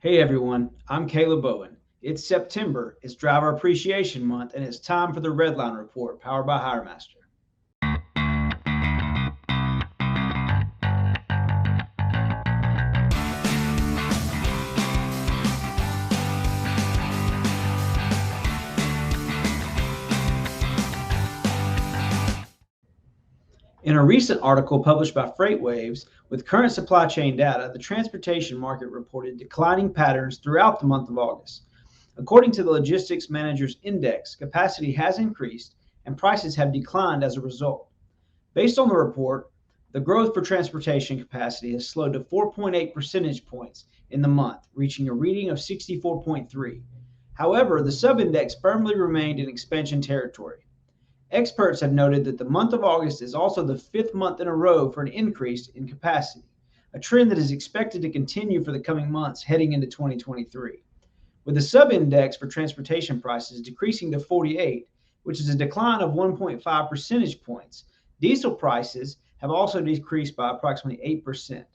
Hey everyone, I'm Caleb Bowen. It's September, it's Driver Appreciation Month, and it's time for the Redline Report powered by Hiremaster. In a recent article published by FreightWaves with current supply chain data, the transportation market reported declining patterns throughout the month of August. According to the Logistics Managers Index, capacity has increased and prices have declined as a result. Based on the report, the growth for transportation capacity has slowed to 4.8 percentage points in the month, reaching a reading of 64.3. However, the subindex firmly remained in expansion territory. Experts have noted that the month of August is also the fifth month in a row for an increase in capacity, a trend that is expected to continue for the coming months heading into 2023. With the subindex for transportation prices decreasing to 48, which is a decline of 1.5 percentage points, diesel prices have also decreased by approximately 8%.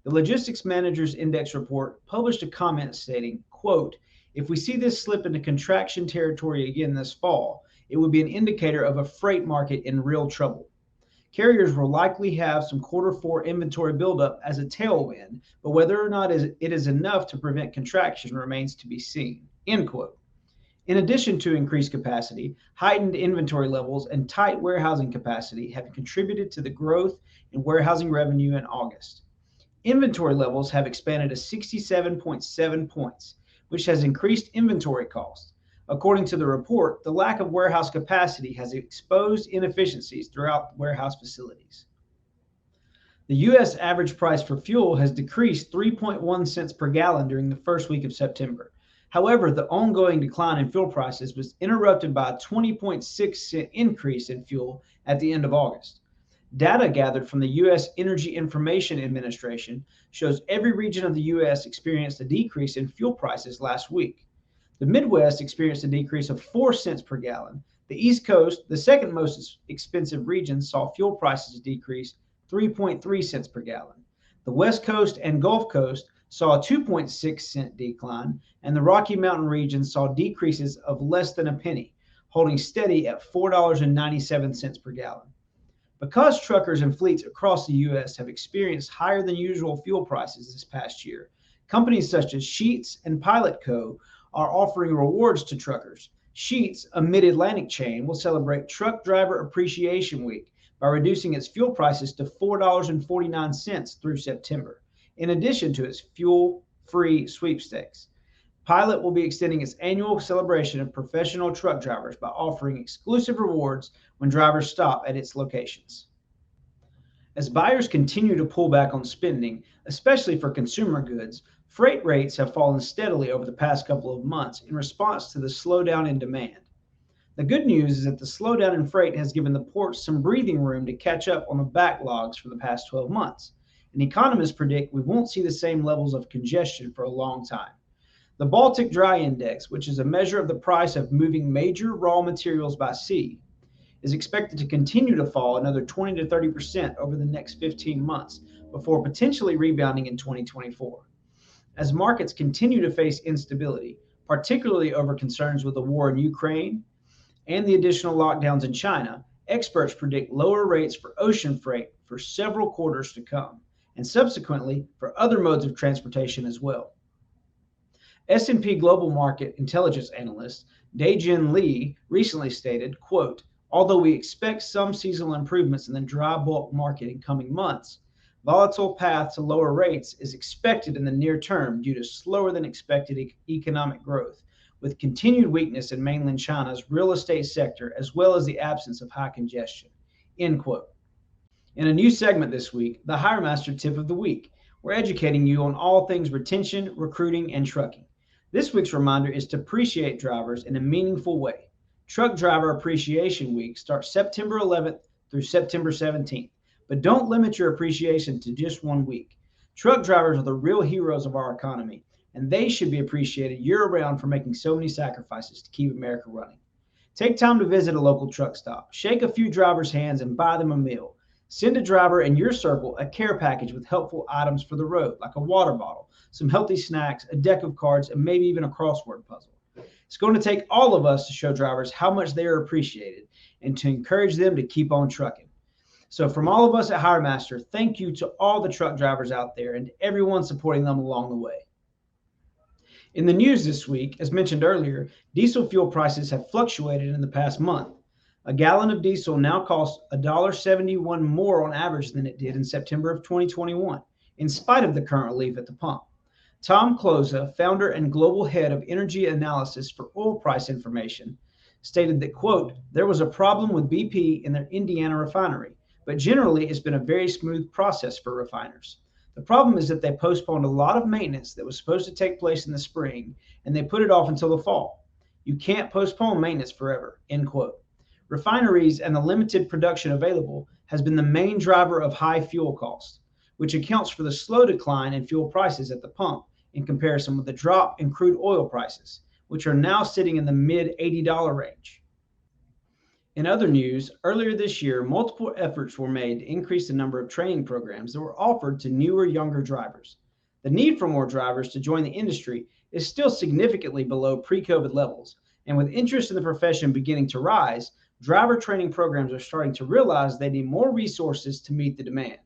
The Logistics Managers Index report published a comment stating, quote, "If we see this slip into contraction territory again this fall, it would be an indicator of a freight market in real trouble. Carriers will likely have some quarter four inventory buildup as a tailwind, but whether or not it is enough to prevent contraction remains to be seen." End quote. In addition to increased capacity, heightened inventory levels and tight warehousing capacity have contributed to the growth in warehousing revenue in August. Inventory levels have expanded to 67.7 points, which has increased inventory costs. According to the report, the lack of warehouse capacity has exposed inefficiencies throughout warehouse facilities. The U.S. average price for fuel has decreased 3.1 cents per gallon during the first week of September. However, the ongoing decline in fuel prices was interrupted by a 20.6-cent increase in fuel at the end of August. Data gathered from the U.S. Energy Information Administration shows every region of the U.S. experienced a decrease in fuel prices last week. The Midwest experienced a decrease of 4 cents per gallon. The East Coast, the second most expensive region, saw fuel prices decrease 3.3 cents per gallon. The West Coast and Gulf Coast saw a 2.6-cent decline, and the Rocky Mountain region saw decreases of less than a penny, holding steady at $4.97 per gallon. Because truckers and fleets across the U.S. have experienced higher than usual fuel prices this past year, companies such as Sheetz and Pilot Co. are offering rewards to truckers. Sheetz, a mid-Atlantic chain, will celebrate Truck Driver Appreciation Week by reducing its fuel prices to $4.49 through September, in addition to its fuel-free sweepstakes. Pilot will be extending its annual celebration of professional truck drivers by offering exclusive rewards when drivers stop at its locations. As buyers continue to pull back on spending, especially for consumer goods, freight rates have fallen steadily over the past couple of months in response to the slowdown in demand. The good news is that the slowdown in freight has given the ports some breathing room to catch up on the backlogs for the past 12 months, and economists predict we won't see the same levels of congestion for a long time. The Baltic Dry Index, which is a measure of the price of moving major raw materials by sea, is expected to continue to fall another 20 to 30% over the next 15 months before potentially rebounding in 2024. As markets continue to face instability, particularly over concerns with the war in Ukraine and the additional lockdowns in China, experts predict lower rates for ocean freight for several quarters to come, and subsequently for other modes of transportation as well. S&P Global Market Intelligence Analyst Dae-Jin Lee recently stated, quote, "Although we expect some seasonal improvements in the dry bulk market in coming months, volatile path to lower rates is expected in the near term due to slower than expected economic growth, with continued weakness in mainland China's real estate sector as well as the absence of high congestion." End quote. In a new segment this week, the Hiremaster Tip of the Week, we're educating you on all things retention, recruiting, and trucking. This week's reminder is to appreciate drivers in a meaningful way. Truck Driver Appreciation Week starts September 11th through September 17th, but don't limit your appreciation to just 1 week. Truck drivers are the real heroes of our economy, and they should be appreciated year-round for making so many sacrifices to keep America running. Take time to visit a local truck stop, shake a few drivers' hands, and buy them a meal. Send a driver in your circle a care package with helpful items for the road, like a water bottle, some healthy snacks, a deck of cards, and maybe even a crossword puzzle. It's going to take all of us to show drivers how much they are appreciated and to encourage them to keep on trucking. So from all of us at Hiremaster, thank you to all the truck drivers out there and everyone supporting them along the way. In the news this week, as mentioned earlier, diesel fuel prices have fluctuated in the past month. A gallon of diesel now costs $1.71 more on average than it did in September of 2021, in spite of the current relief at the pump. Tom Kloza, founder and global head of energy analysis for oil price information, stated that, quote, there was a problem with BP in their Indiana refinery, but generally it's been a very smooth process for refiners. The problem is that they postponed a lot of maintenance that was supposed to take place in the spring, and they put it off until the fall. You can't postpone maintenance forever, end quote. Refineries and the limited production available has been the main driver of high fuel costs, which accounts for the slow decline in fuel prices at the pump in comparison with the drop in crude oil prices, which are now sitting in the mid $80 range. In other news, earlier this year, multiple efforts were made to increase the number of training programs that were offered to newer, younger drivers. The need for more drivers to join the industry is still significantly below pre-COVID levels, and with interest in the profession beginning to rise, driver training programs are starting to realize they need more resources to meet the demand.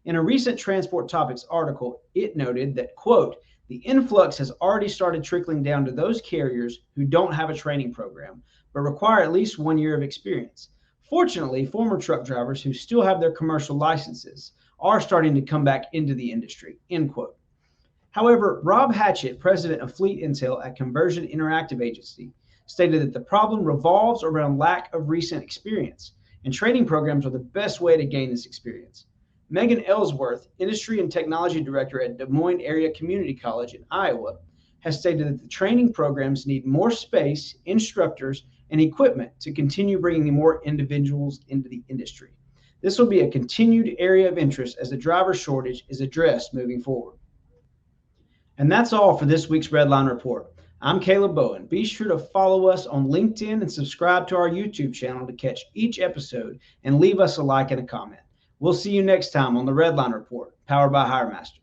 In a recent Transport Topics article, it noted that, quote, the influx has already started trickling down to those carriers who don't have a training program, but require at least 1 year of experience. Fortunately, former truck drivers who still have their commercial licenses are starting to come back into the industry, end quote. However, Rob Hatchett, president of Fleet Intel at Conversion Interactive Agency, stated that the problem revolves around lack of recent experience, and training programs are the best way to gain this experience. Megan Ellsworth, Industry and Technology Director at Des Moines Area Community College in Iowa, has stated that the training programs need more space, instructors, and equipment to continue bringing more individuals into the industry. This will be a continued area of interest as the driver shortage is addressed moving forward. And that's all for this week's Redline Report. I'm Caleb Bowen. Be sure to follow us on LinkedIn and subscribe to our YouTube channel to catch each episode and leave us a like and a comment. We'll see you next time on the Redline Report, powered by Hiremaster.